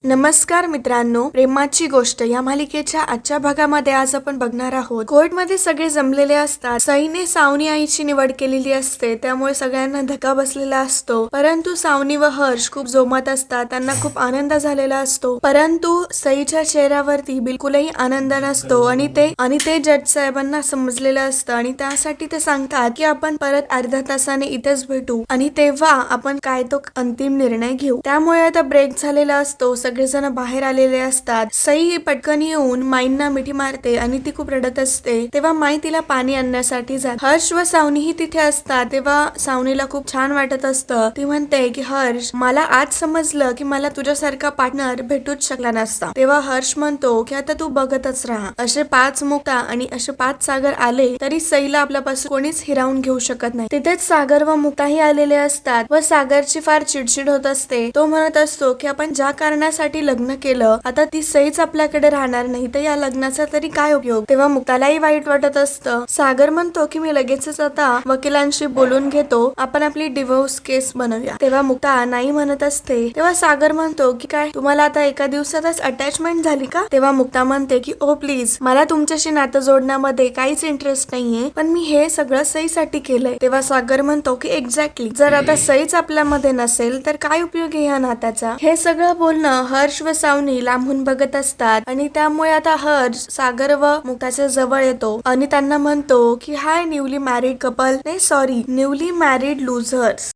नमस्कार मित्रांनो, प्रेमाची गोष्ट या मालिकेच्या आजच्या भागामध्ये आज आपण बघणार आहोत. कोर्टमध्ये सगळे जमलेले असतात. सईने सावनी आईची निवड केलेली असते, त्यामुळे सगळ्यांना धक्का बसलेला असतो. परंतु सावनी व हर्ष खूप जोमात असतात. त्यांना खूप आनंद झालेला असतो. परंतु सईच्या चेहऱ्यावरती बिलकुलही आनंद नसतो आणि ते जज साहेबांना समजलेलं असतं आणि त्यासाठी ते सांगतात की आपण परत अर्ध्या तासाने इथेच भेटू आणि तेव्हा आपण काय तो अंतिम निर्णय घेऊ. त्यामुळे आता ब्रेक झालेला असतो. सगळेजण बाहेर आलेले असतात. सई पटकन येऊन माईंना मिठी मारते आणि ती खूप रडत असते. तेव्हा माई तिला पाणी आणण्यासाठी जाते. हर्ष व सावनीही तिथे असतात. तेव्हा सावनीला खूप छान वाटत असतं. ती म्हणते की हर्ष, मला आज समजलं की मला तुझ्यासारखा पार्टनर भेटूच शकला नसता. तेव्हा हर्ष म्हणतो की आता तू बघतच राहा. असे 5 मुक्ता आणि असे 5 सागर आले तरी सईला आपल्यापासून कोणीच हिरावून घेऊ शकत नाही. तिथेच सागर व मुक्ताही आलेले असतात व सागरची फार चिडचिड होत असते. तो म्हणत असतो की आपण ज्या कारणासाठी लग्न केलं, आता ती सईच आपल्याकडे राहणार नाही तर या लग्नाचा तरी काय उपयोग. तेव्हा मुक्तालाही वाईट वाटत असतं. सागर म्हणतो की मी लगेचच आता वकिलांशी बोलून घेतो, आपण आपली डिवोर्स केस बनवूया. तेव्हा मुक्ता नाही म्हणत असते. तेव्हा सागर म्हणतो की काय तुम्हाला आता एका दिवसातच अटॅचमेंट झाली का. तेव्हा मुक्ता म्हणते की ओ प्लीज, मला तुमच्याशी नातं जोडण्यामध्ये काहीच इंटरेस्ट नाहीये, पण मी हे सगळं सईसाठी केलंय. तेव्हा सागर म्हणतो की एक्झॅक्टली, जर आता सईच आपल्यामध्ये नसेल तर काय उपयोग आहे या नात्याचा. हे सगळं बोलणं हर्ष व सावनी लांबून बघत असतात आणि त्यामुळे आता हर्ष सागर व मुक्ताच्या जवळ येतो आणि त्यांना म्हणतो की हाय न्यूली मॅरिड कपल, नाही सॉरी, न्यूली मॅरिड लुझर्स.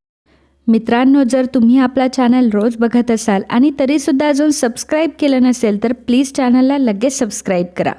मित्रांनो, जर तुम्ही आपला चॅनल रोज बघत असाल आणि तरीसुद्धा अजून सबस्क्राईब केलं नसेल तर प्लीज चॅनलला लगेच सबस्क्राईब करा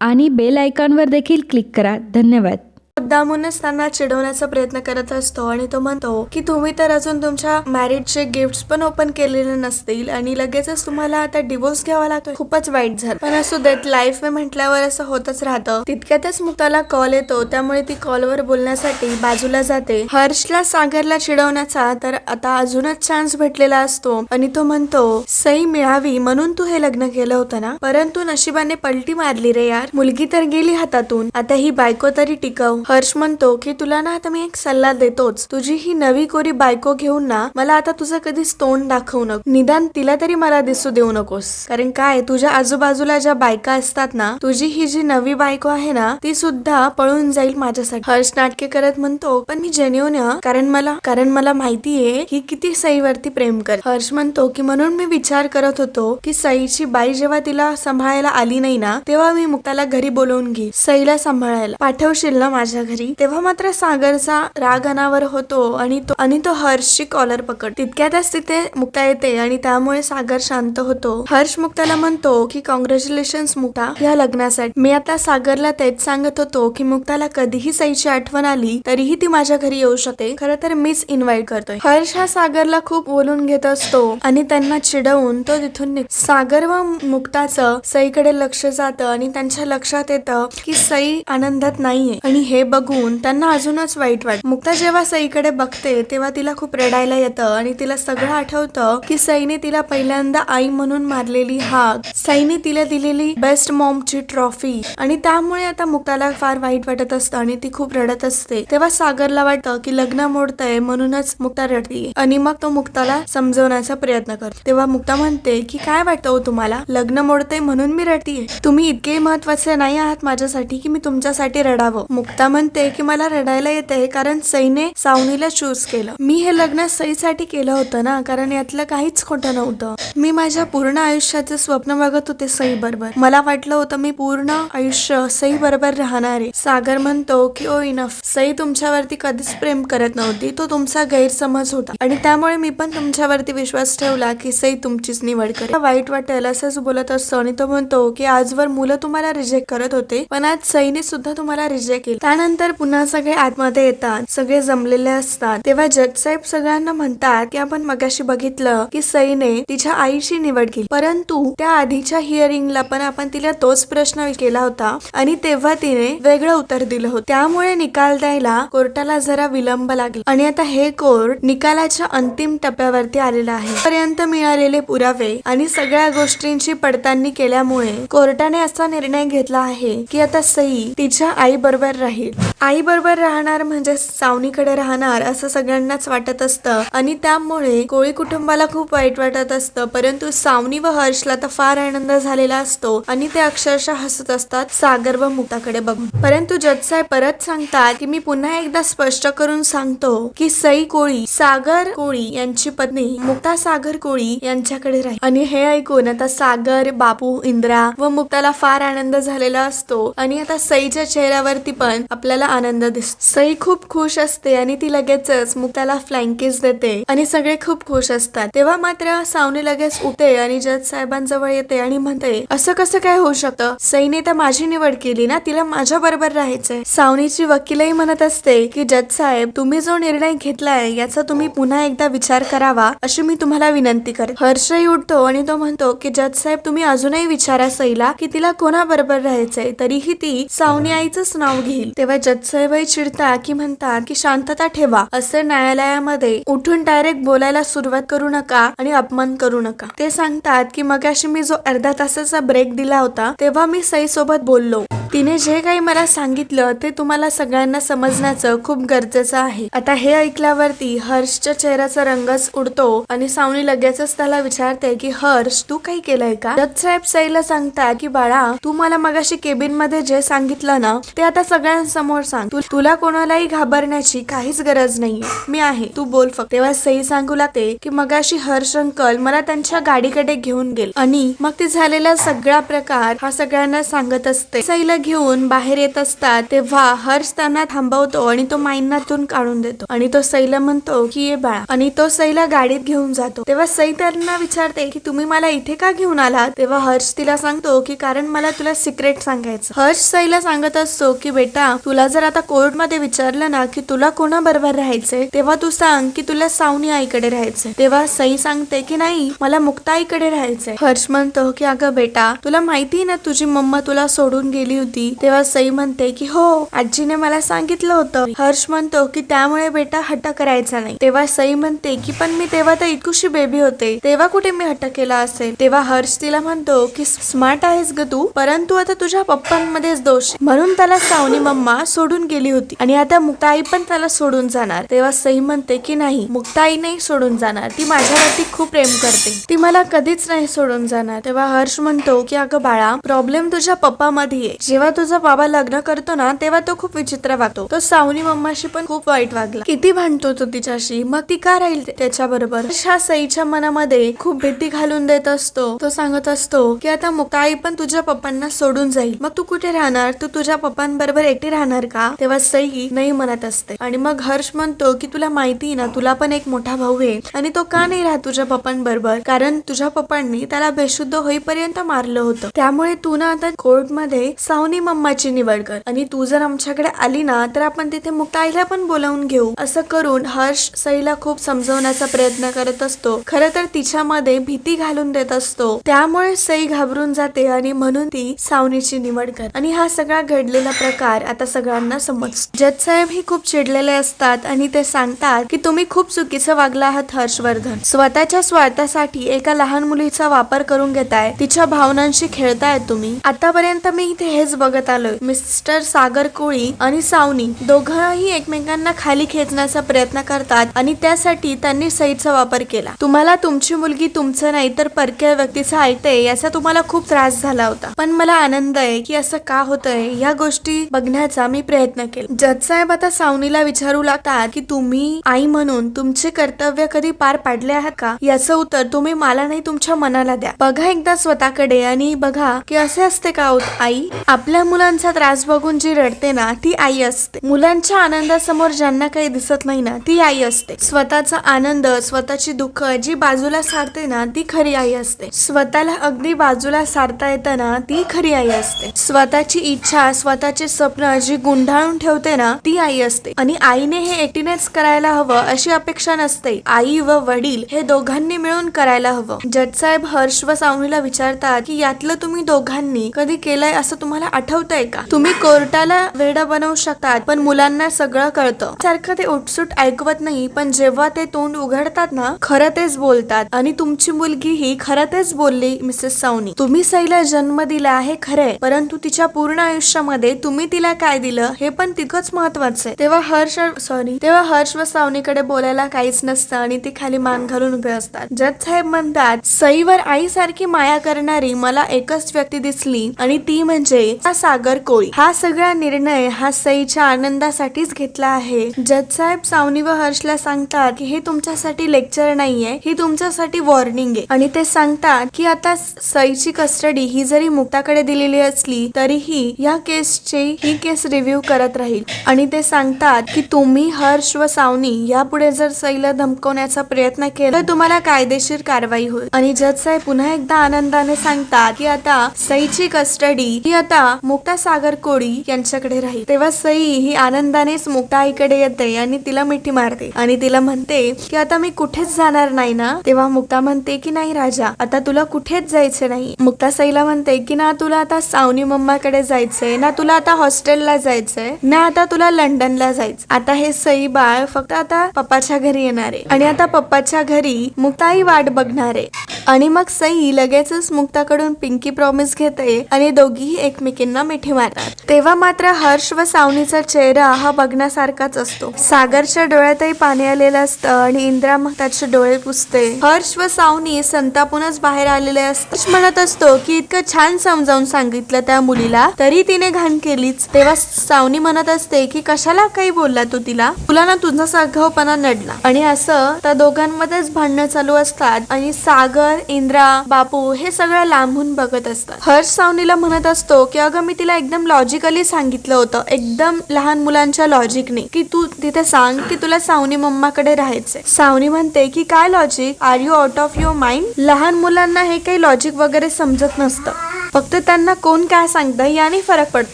आणि बेल आयकॉनवर देखील क्लिक करा. धन्यवाद. मुद्दामूनच त्यांना चिडवण्याचा प्रयत्न करत असतो आणि तो म्हणतो की तुम्ही तर अजून तुमच्या मॅरिजचे गिफ्ट्स पण ओपन केलेले नसतील आणि लगेचच तुम्हाला आता डिवोर्स घ्यावा लागतो. खूपच वाईट झालं, पण असू देत, लाईफ में म्हटल्यावर असं होतच राहतं. तितक्यातच मुक्ताला कॉल येतो, त्यामुळे ती कॉलवर बोलण्यासाठी बाजूला जाते. हर्षला सागरला चिडवण्याचा तर आता अजूनच चान्स भेटलेला असतो आणि तो म्हणतो सई मिळावी म्हणून तू हे लग्न केलं होतं ना, परंतु नशिबाने पलटी मारली रे यार. मुलगी तर गेली हातातून, आता ही बायको तरी टिकव. हर्ष म्हणतो की तुला ना आता मी एक सल्ला देतोच, तुझी ही नवी कोरी बायको घेऊन ना मला आता तुझं कधीच तोंड दाखवू नको, निदान तिला तरी मला दिसू देऊ नकोस. कारण काय, तुझ्या आजूबाजूला ज्या बायका असतात ना, तुझी ही जी नवी बायको आहे ना ती सुद्धा पळून जाईल माझ्यासाठी. हर्ष नाटके करत म्हणतो पण मी जेन्युइन कारण मला माहितीये ही किती सईवरती प्रेम कर. हर्ष म्हणतो की म्हणून मी विचार करत होतो की सईची बाई जेव्हा तिला सांभाळायला आली नाही ना, तेव्हा मी मुक्ताला घरी बोलवून घे, सईला सांभाळायला पाठवशील ना माझ्या घरी. तेव्हा मात्र सागरचा राग अनावर होतो आणि तो हर्षची कॉलर पकड. तितक्यातच तिथे मुक्ता येते आणि त्यामुळे सागर शांत होतो. हर्ष मुक्ताला म्हणतो की कॉंग्रॅच्युलेशन्स मुक्ता या लग्नासाठी. मी आता सागरला तेच सांगत होतो की मुक्ताला कधीही सईची आठवण आली तरीही ती माझ्या घरी येऊ शकते, खरं तर मीच इन्व्हाइट करतोय. हर्ष हा सागरला खूप बोलून घेत असतो आणि त्यांना चिडवून तो तिथून निघतो. सागर व मुक्ताचं सईकडे लक्ष जातं आणि त्यांच्या लक्षात येतं की सई आनंदात नाहीये आणि हे बघून त्यांना अजूनच वाईट वाटतं. मुक्ता जेव्हा सईकडे बघते तेव्हा तिला खूप रडायला येतं आणि तिला सगळं आठवतं की सईने तिला पहिल्यांदा आई म्हणून मारलेली हाक, सईने तिला दिलेली बेस्ट मॉमची ट्रॉफी आणि त्यामुळे आता मुक्ताला फार वाईट वाटत असतं आणि ती खूप रडत असते. तेव्हा सागरला वाटतं की लग्न मोडतंय म्हणूनच मुक्ता रडते आणि मग तो मुक्ताला समजवण्याचा प्रयत्न करतो. तेव्हा मुक्ता म्हणते की काय वाटतं हो तुम्हाला, लग्न मोडतंय म्हणून मी रडतीये, तुम्ही इतके महत्वाचे नाही आहात माझ्यासाठी की मी तुमच्यासाठी रडावं. मुक्ता म्हणते की मला रडायला येते कारण सईने सावनीला चूज केलं. मी हे लग्न सईसाठी केलं होतं ना, कारण यातलं काहीच खोटं नव्हतं. मी माझ्या पूर्ण आयुष्याचे स्वप्न बघत होते सई बरोबर. मला वाटलं होतं मी पूर्ण आयुष्य सई बरोबर राहणार आहे. सागर म्हणतो की ओ इनफ, सई तुमच्यावरती कधीच प्रेम करत नव्हती, तो तुमचा गैरसमज होता आणि त्यामुळे मी पण तुमच्यावरती विश्वास ठेवला की सई तुमचीच निवड करेल. वाईट वाटेल असंच बोलत असतो आणि तो म्हणतो की आजवर मुलं तुम्हाला रिजेक्ट करत होते, पण आज सईने सुद्धा तुम्हाला रिजेक्ट केलं. त्यानंतर पुन्हा सगळे आतमध्ये येतात, सगळे जमलेले असतात. तेव्हा जज साहेब सगळ्यांना म्हणतात की आपण मगाशी बघितलं की सईने तिच्या आईची निवड केली, परंतु त्या आधीच्या हिअरिंगला पण आपण तिला तोच प्रश्न केला होता आणि तेव्हा तिने वेगळं उत्तर दिलं होतं. त्यामुळे निकाल द्यायला कोर्टाला जरा विलंब लागला आणि आता हे कोर्ट निकालाच्या अंतिम टप्प्यावरती आलेलं आहे. पर्यंत मिळालेले पुरावे आणि सगळ्या गोष्टींची पडताळणी केल्यामुळे कोर्टाने असा निर्णय घेतला आहे की आता सई तिच्या आई बरोबर राहील. होईल. आई बरोबर राहणार म्हणजे सावनीकडे राहणार असं सगळ्यांनाच वाटत असतं आणि त्यामुळे कोळी कुटुंबाला खूप वाईट वाटत असतं. परंतु सावनी व हर्षला तर फार आनंद झालेला असतो आणि ते अक्षरशः हसत असतात सागर व मुक्ताकडे बघून. परंतु जज साहेब परत सांगतात की मी पुन्हा एकदा स्पष्ट करून सांगतो की सई कोळी सागर कोळी यांची पत्नी मुक्ता सागर कोळी यांच्याकडे राहील. आणि हे ऐकून आता सागर, बापू, इंद्रा व मुक्ताला फार आनंद झालेला असतो आणि आता सईच्या चेहऱ्यावरती पण आपल्याला आनंद दिसतो. सई खूप खुश असते आणि ती लगेचच मुक्ताला फ्लाइंग किस देते आणि सगळे खूप खुश असतात. तेव्हा मात्र सावनी लगेच उठते आणि जज साहेबांजवळ येते आणि म्हणते असं कसं काय होऊ शकतं? सईने तर माझी निवड केली ना, तिला माझ्या बरोबर राहायचंय. सावनीची वकीलही म्हणत असते की जज साहेब तुम्ही जो निर्णय घेतलाय याचा तुम्ही पुन्हा एकदा विचार करावा अशी मी तुम्हाला विनंती करते. हर्षही उठतो आणि तो म्हणतो की जज साहेब तुम्ही अजूनही विचारा सईला की तिला कोणाबरोबर राहायचंय, तरीही ती सावनी आईचंच नाव घेईल. तेव्हा जज साहेबही चिडतात की म्हणतात की शांतता ठेवा, असं न्यायालयामध्ये उठून डायरेक्ट बोलायला सुरुवात करू नका आणि अपमान करू नका. ते सांगतात की मगाशी मी जो अर्धा तासाचा ब्रेक दिला होता तेव्हा मी सई सोबत बोललो. तिने जे काही मला सांगितलं ते तुम्हाला सगळ्यांना समजण्याचं खूप गरजेचं आहे. आता हे ऐकल्यावरती हर्षच्या चेहऱ्याचा रंगच उडतो आणि सावनी लगेचच त्याला विचारते की हर्ष तू काही केलंय का? जज साहेब सईला सांगतात की बाळा तू मला मगाशी केबिन मध्ये जे सांगितलं ना ते आता सगळ्यांसमोर सांग. तुला कोणालाही घाबरण्याची काहीच गरज नाहीये, मी आहे, तू बोल फक्त. तेव्हा सई सांगू लागते की मगाशी हर्ष अंकल मला त्यांच्या गाडीकडे घेऊन गेले आणि मग ते झालेला सगळा प्रकार हा सगळ्यांना सांगत असते. सईला घेऊन बाहेर येत असतात तेव्हा हर्ष त्यांना थांबवतो आणि तो माईनातून काढून देतो आणि तो सईला म्हणतो की ये बाळा, आणि तो सईला गाडीत घेऊन जातो. तेव्हा सई त्यांना विचारते की तुम्ही मला इथे का घेऊन आलात? तेव्हा हर्ष तिला सांगतो की कारण मला तुला सिक्रेट सांगायचं. हर्ष सईला सांगत असतो की बेटा तुला जर आता कोर्टमध्ये विचारलं ना की तुला कोणाबरोबर राहायचंय तेव्हा तू सांग की तुला सावनी आईकडे राहायचंय. तेव्हा सई सांगते की नाही मला मुक्ता आईकडे राहायचंय. हर्ष म्हणतो की अगं बेटा तुला माहिती ना तुझी मम्मा तुला सोडून गेली होती. तेव्हा सई म्हणते की हो आजीने मला सांगितलं होतं. हर्ष म्हणतो की त्यामुळे बेटा हट्ट करायचा नाही. तेव्हा सई म्हणते की पण मी तेव्हा तर इतकुशी बेबी होते, तेव्हा कुठे मी हट्ट केला असेल. तेव्हा हर्ष तिला म्हणतो की स्मार्ट आहेस ग तू, परंतु आता तुझ्या पप्पांमध्येच दोष म्हणून त्याला सावनी मम्मा सोडून गेली होती आणि आता मुक्ताई पण त्याला सोडून जाणार. तेव्हा सई म्हणते की नाही मुक्ताई नाही सोडून जाणार, ती माझ्यावरती खूप प्रेम करते, ती मला कधीच नाही सोडून जाणार. तेव्हा हर्ष म्हणतो की अगं बाळा प्रॉब्लेम तुझ्या पप्पामध्ये आहे. जेव्हा तुझा बाबा लग्न करतो ना तेव्हा तो खूप विचित्र वागतो. तो सावनी मम्माशी पण खूप वाईट वागला, किती भांडतो तो तिच्याशी, मग ती का राहील त्याच्या बरोबर. ह्या सईच्या मनामध्ये खूप भीती घालून देत असतो. तो सांगत असतो की आता मुक्ताई पण तुझ्या पप्पांना सोडून जाईल, मग तू कुठे राहणार, तू तुझ्या पप्पांबरोबर एकटी राहणार का? तेव्हा सई नाही म्हणत असते आणि मग हर्ष म्हणतो की तुला माहिती ना तुला पण एक मोठा भाऊ आहे आणि तो का नाही राहत तुझ्या पप्पांबरोबर, कारण तुझ्या पप्पांनी त्याला बेशुद्ध होईपर्यंत मारलं होतं. त्यामुळे तू ना आता कोर्टमध्ये सावनी मम्माची निवड कर आणि तू जर आमच्याकडे आली ना तर आपण तिथे मुक्ताईला पण बोलावून घेऊ. असं करून हर्ष सईला खूप समजवण्याचा प्रयत्न करत असतो. खरं तर तिच्यामध्ये भीती घालून देत असतो. त्यामुळे सई घाबरून जाते आणि म्हणून ती सावनीची निवड कर आणि हा सगळा घडलेला प्रकार आता सगळ्यांना समजतो. जज साहेब ही खूप चिडलेले असतात आणि ते सांगतात की तुम्ही खूप चुकीचं वागला आहात हर्षवर्धन. स्वतःच्या स्वार्थासाठी एका लहान मुलीचा वापर करून घेताय, तिच्या भावनांशी खेळताय तुम्ही. आतापर्यंत मी इथे हेच बघत आलोय, मिस्टर सागर कोळी आणि सावनी दोघंही एकमेकांना खाली खेचण्याचा प्रयत्न करतात आणि त्यासाठी त्यांनी सईचा वापर केला. तुम्हाला तुमची मुलगी तुमचं नाही तर परक्या व्यक्तीचं ऐकते याचा तुम्हाला खूप त्रास झाला होता, पण मला आनंद आहे की असं का होतंय या गोष्टी बघण्याचा मी प्रयत्न केला. जज साहेब आता सावनीला विचारू लागतात की तुम्ही आई म्हणून तुमचे कर्तव्य कधी पार पाडले आहात का? याचं उत्तर तुम्ही मला नाही तुमच्या मनाला द्या. बघा एकदा स्वतःकडे आणि बघा की असे असते का आई? आपल्या मुलांचा त्रास बघून जी रडते ना ती आई असते. मुलांच्या आनंदासमोर ज्यांना काही दिसत नाही ना ती आई असते. स्वतःचा आनंद स्वतःची दुःख जी बाजूला सारते ना ती खरी आई असते. स्वतःला अगदी बाजूला सारता येतं ना ती खरी आई असते. स्वतःची इच्छा स्वतःचे स्वप्न जी गुंडाळून ठेवते ना ती आई असते. आणि आईने हे एकटीनेच करायला हवं अशी अपेक्षा नसते, आई व वडील हे दोघांनी मिळून करायला हवं. जज साहेब हर्ष व सावनीला विचारतात की यातलं तुम्ही दोघांनी कधी केलंय असं तुम्हाला आठवतंय का? तुम्ही कोर्टाला वेडा बनवू शकतात पण मुलांना सगळं कळतं. सारखं ते उठसूट ऐकवत नाही, पण जेव्हा ते तोंड उघडतात ना खरं तेच बोलतात. आणि तुमची मुलगी ही खरं तेच बोलली मिसेस सावनी. तुम्ही सईला जन्म दिला आहे खरंय, परंतु तिच्या पूर्ण आयुष्यामध्ये तुम्ही तिला काय दिलं हे पण तितकंच महत्वाचं आहे. तेव्हा हर्ष व सावनीकडे बोलायला काहीच नसतं आणि ती खाली मान घालून उभे असतात. जज साहेब म्हणतात, सईवर आईसारखी माया करणारी मला एकच व्यक्ती दिसली आणि ती म्हणजे हा सागर कोळी. हा सगळा निर्णय हा सईच्या आनंदासाठीच घेतला आहे. जज साहेब सावनी व हर्षला सांगतात की हे तुमच्यासाठी लेक्चर नाहीये, ही तुमच्यासाठी वॉर्निंग आहे. आणि ते सांगतात की आता सईची कस्टडी ही जरी मुक्ताकडे दिलेली असली तरीही या केसची ही केस रिव्ह्यू करत राहील. आणि ते सांगतात की तुम्ही हर्ष व सावनी यापुढे जर सईला धमकवण्याचा प्रयत्न केला तर तुम्हाला कायदेशीर कारवाई होईल. आणि जज साहेब पुन्हा एकदा आनंदाने सांगतात की आता सईची कस्टडी ही आता मुक्ता सागर कोळी यांच्याकडे राहील. तेव्हा सई ही आनंदानेच मुक्ता आईकडे येते आणि तिला मिठी मारते आणि तिला म्हणते की आता मी कुठेच जाणार नाही ना. तेव्हा मुक्ता म्हणते की नाही राजा, आता तुला कुठेच जायचे नाही. मुक्ता सईला म्हणते की ना तुला आता सावनी मम्माकडे जायचंय, ना तुला आता हॉस्टेलला जायचंय, ना आता तुला लंडनला जायचं. आता हे सई बाळ फक्त आता पप्पाच्या घरी येणार आहे आणि आता पप्पाच्या घरी मुक्ताई वाट बघणार आहे. आणि मग सई लगेचच मुक्ताकडून पिंकी प्रॉमिस घेते आणि दोघीही एकमेकींना मिठी मारतात. तेव्हा मात्र हर्ष व सावनीचा चेहरा हा बघण्यासारखाच असतो. सागरच्या डोळ्यातही पाणी आलेलं असतं आणि इंद्रा मग त्याचे डोळे पुसते. हर्ष व सावनी संतापूनच बाहेर आलेले असतात. म्हणत असतो की इतकं छान समजावून सांगितलं त्या मुलीला तरी तिने घाण केलीच. तेव्हा सावनी म्हणत असते की कशाला काही बोलला तू तिला, तुला ना तुझा सागावपणा नडला. आणि असं त्या दोघांमध्येच भांडणं चालू असतात आणि सागर, इंद्रा, बापू हे सगळं लांबून बघत असतात. हर्ष सावनीला म्हणत असतो की अगं मी तिला एकदम लॉजिकली सांगितलं होतं, एकदम लहान मुलांच्या लॉजिकने, की तू तिथे सांग की तुला सावनी मम्माकडे राहायचंय. सावनी म्हणते की काय logic, are you out of your mind? लहान मुलांना हे काही लॉजिक वगैरे समजत नसतं, फक्त त्यांना कोण काय सांगतं याने फरक पडतो.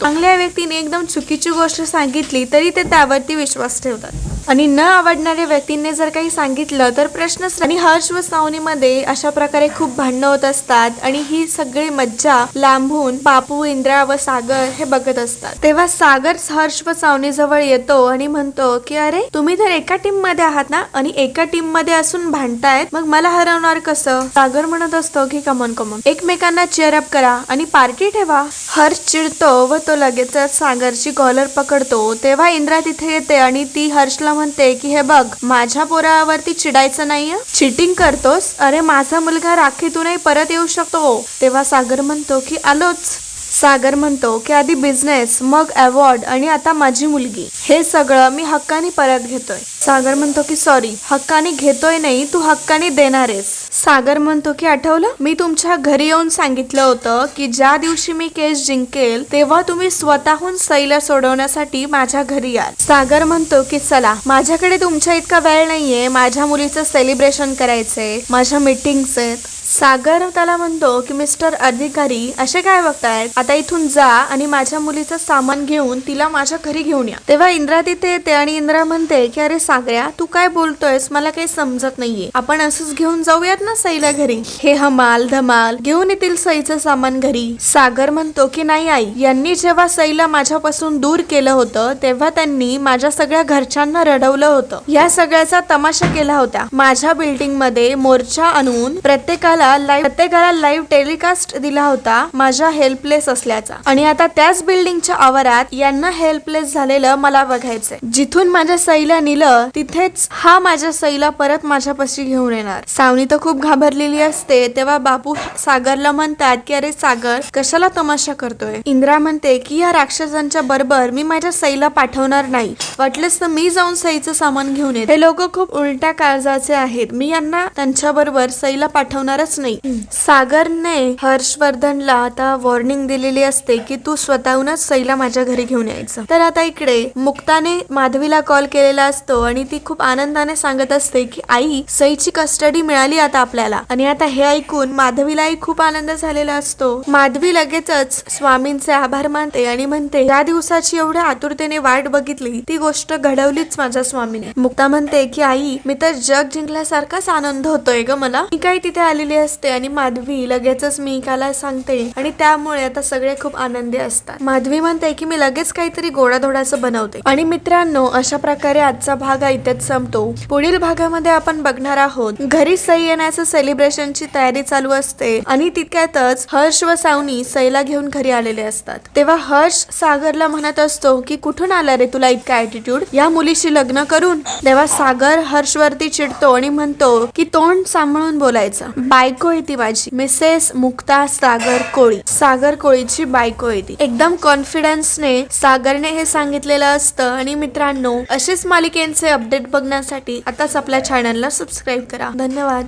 चांगल्या व्यक्तीने एकदम चुकीची गोष्ट सांगितली तरी ते त्यावरती विश्वास ठेवतात आणि न आवडणाऱ्या व्यक्तीने जर काही सांगितलं तर प्रश्नच. आणि हर्ष व सावनी मध्ये अशा प्रकारे खूप भांडणं होत असतात आणि ही सगळी मज्जा लांबून बापू, इंद्रा व सागर हे बघत असतात. तेव्हा सागर हर्ष व सावनी जवळ येतो आणि म्हणतो की अरे तुम्ही तर एका टीम मध्ये आहात ना आणि एका टीम मध्ये असून भांडतायत, मग मला हरवणार कसं? सागर म्हणत असतो की कमॉन एकमेकांना चेअरअप करा आणि पार्टी ठेवा. हर्ष चिडतो व तो लगेचच सागरची कॉलर पकडतो. तेव्हा इंद्रा तिथे येते आणि ती हर्षला म्हणते की हे बघ, माझ्या पोरावरती चिडायचं नाहीये, चिटिंग करतोस, अरे माझा मुलगा राखीतूनही परत येऊ शकतो. तेव्हा सागर म्हणतो की आलोच. सागर म्हणतो की आधी बिझनेस, मग अवॉर्ड आणि आता माझी मुलगी, हे सगळं मी हक्काने परत घेतोय. सागर म्हणतो की सॉरी, हक्काने घेतोय नाही, तू हक्काने देणार आहेस. सागर म्हणतो की आठवलं, मी तुमच्या घरी येऊन सांगितलं होतं की ज्या दिवशी मी केस जिंकेल तेव्हा तुम्ही स्वतःहून सईला सोडवण्यासाठी माझ्या घरी याल. सागर म्हणतो की चला, माझ्याकडे तुमच्या इतका वेळ नाहीये, माझ्या मुलीचं सेलिब्रेशन करायचंय, माझ्या मीटिंग्स आहेत. सागर त्याला म्हणतो की मिस्टर अधिकारी असे काय बघतायत, आता इथून जा आणि माझ्या मुलीचं सामान घेऊन तिला माझ्या घरी घेऊन या. तेव्हा इंद्रा तिथे येते आणि इंद्रा म्हणते की अरे सागऱ्या, तू काय बोलतोयस, मला काही समजत नाहीये, आपण असंच घेऊन जाऊयात ना सईला घरी, हे हमाल धमाल घेऊन येतील सईचं सामान घरी. सागर म्हणतो की नाही आई, यांनी जेव्हा सईला माझ्यापासून दूर केलं होतं तेव्हा त्यांनी माझ्या सगळ्या घरच्यांना रडवलं होतं, या सगळ्याचा तमाशा केला होता. माझ्या बिल्डिंग मध्ये मोर्चा आणून प्रत्येकाला लाईव्ह टेलिकास्ट दिला होता माझ्या हेल्पलेस असल्याचा. आणि आता त्याच बिल्डिंगच्या आवारात यांना हेल्पलेस झालेलं मला बघायचंय. जिथून माझ्या सईला नेलं तिथेच हा माझ्या सईला परत माझ्यापाशी घेऊन येणार. सावनी तर खूप घाबरलेली असते. तेव्हा बापू सागरला म्हणतात की अरे सागर, कशाला तमाशा करतोय? इंद्रा म्हणते की या राक्षसांच्या बरोबर मी माझ्या सईला पाठवणार नाही, वाटलेस तर मी जाऊन सईचं सामान घेऊन येते. हे लोक खूप उलट्या काळजाचे आहेत, मी यांना त्यांच्या बरोबर सईला पाठवणारच नाही. सागरने हर्षवर्धनला आता वॉर्निंग दिलेली असते की तू स्वतःहूनच सईला माझ्या घरी घेऊन यायचं. तर आता इकडे मुक्ताने माधवीला कॉल केलेला असतो आणि ती खूप आनंदाने सांगत असते की आई, सईची कस्टडी मिळाली आता आपल्याला. आणि आता हे ऐकून माधवीलाही खूप आनंद झालेला असतो. माधवी लगेचच स्वामींचे आभार मानते आणि म्हणते, या दिवसाची एवढ्या आतुरतेने वाट बघितली, ती गोष्ट घडवलीच माझ्या स्वामीने. मुक्ता म्हणते की आई, मी तर जग जिंकल्यासारखाच आनंद होतोय ग मला, मी काय तिथे आलेली आलेली असते आणि माधवी लगेचच मिहिकाला सांगते आणि त्यामुळे आता सगळे खूप आनंदी असतात. माधवी म्हणते की मी लगेच काहीतरी गोडाधोडाचं बनवते. आणि मित्रांनो, अशा प्रकारे आजचा भाग इथेच संपतो. पुढील भागामध्ये आपण बघणार आहोत घरी सई येण्याचं सेलिब्रेशनची तयारी चालू असते आणि तितक्यातच हर्ष व सावनी सईला घेऊन घरी आलेले असतात. तेव्हा हर्ष सागरला म्हणत असतो की कुठून आला रे तुला इतका ऍटिट्यूड, या मुलीशी लग्न करून. तेव्हा सागर हर्षवरती चिडतो आणि म्हणतो की तोंड सांभाळून बोलायचं. बायको आहे ती माझी, मिसेस मुक्ता सागर कोळी, सागर कोळीची बायको आहे ती. एकदम कॉन्फिडन्सने सागरने हे सांगितलेलं असतं. आणि मित्रांनो, असेच मालिकेंचे अपडेट बघण्यासाठी आताच आपल्या चॅनलला सबस्क्राईब करा. धन्यवाद.